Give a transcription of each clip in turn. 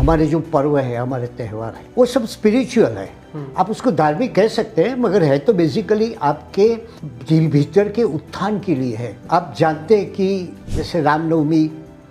हमारे जो पर्व है, हमारे त्यौहार है, वो सब स्पिरिचुअल है। आप उसको धार्मिक कह सकते हैं, मगर है तो बेसिकली आपके दिल भीतर के उत्थान के लिए है। आप जानते हैं कि जैसे रामनवमी,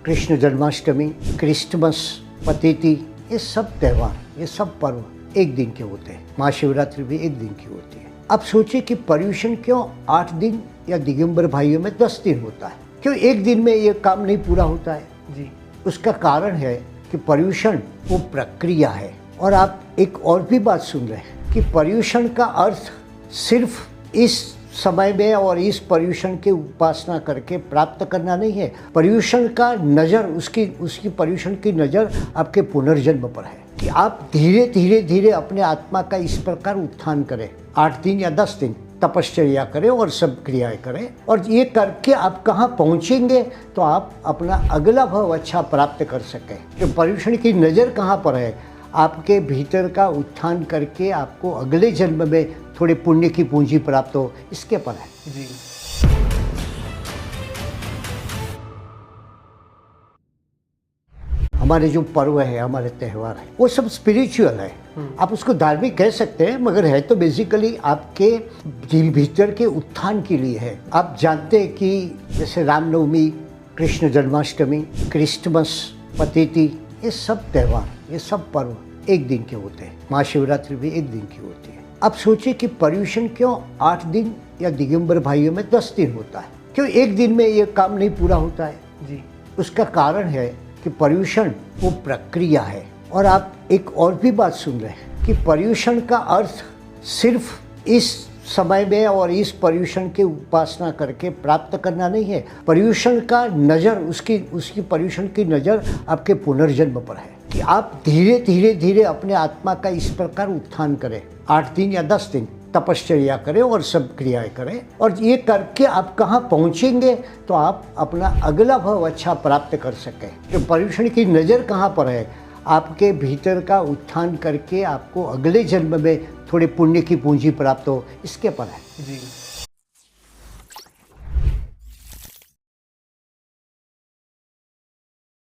कृष्ण जन्माष्टमी, क्रिसमस, पतेती, ये सब त्यौहार, ये सब पर्व एक दिन के होते हैं। महाशिवरात्रि भी एक दिन की होती है। अब सोचिए कि पर्यूषण क्यों 8 दिन या दिगंबर भाइयों में 10 दिन होता है, क्यों एक दिन में ये काम नहीं पूरा होता है जी? उसका कारण है कि पर्यूषण वो प्रक्रिया है। और आप एक और भी बात सुन रहे हैं कि पर्यूषण का अर्थ सिर्फ इस समय में और इस पर्यूषण की उपासना करके प्राप्त करना नहीं है। पर्यूषण का नज़र, उसकी पर्यूषण की नज़र आपके पुनर्जन्म पर है कि आप धीरे धीरे धीरे अपने आत्मा का इस प्रकार उत्थान करें। 8 दिन या 10 दिन तपश्चर्या करें और सब क्रियाएं करें, और ये करके आप कहाँ पहुँचेंगे तो आप अपना अगला भव अच्छा प्राप्त कर सकें। कि पर्यूषण की नज़र कहाँ पर है? आपके भीतर का उत्थान करके आपको अगले जन्म में थोड़े पुण्य की पूंजी प्राप्त हो, इसके पर है जी। हमारे जो पर्व है, हमारे त्यौहार है, वो सब स्पिरिचुअल है। आप उसको धार्मिक कह सकते हैं, मगर है तो बेसिकली आपके दिल भीतर के उत्थान के लिए है। आप जानते हैं कि जैसे रामनवमी, कृष्ण जन्माष्टमी, क्रिसमस, पतेती, ये सब त्यौहार, ये सब पर्व एक दिन के होते हैं। महाशिवरात्रि भी एक दिन की होती है। अब सोचिए कि पर्यूषण क्यों 8 दिन या दिगंबर भाइयों में 10 दिन होता है, क्यों एक दिन में ये काम नहीं पूरा होता है जी? उसका कारण है कि पर्यूषण वो प्रक्रिया है। और आप एक और भी बात सुन रहे हैं कि पर्यूषण का अर्थ सिर्फ इस समय में और इस पर्यूषण की उपासना करके प्राप्त करना नहीं है। पर्यूषण का नज़र, उसकी पर्यूषण की नज़र आपके पुनर्जन्म पर है कि आप धीरे धीरे धीरे अपने आत्मा का इस प्रकार उत्थान करें। 8 दिन या 10 दिन तपश्चर्या करें और सब क्रियाएं करें, और ये करके आप कहाँ पहुँचेंगे तो आप अपना अगला भव अच्छा प्राप्त कर सकें। कि पर्यूषण की नज़र कहाँ पर है? आपके भीतर का उत्थान करके आपको अगले जन्म में थोड़े पुण्य की पूंजी प्राप्त हो, इसके पर है जी।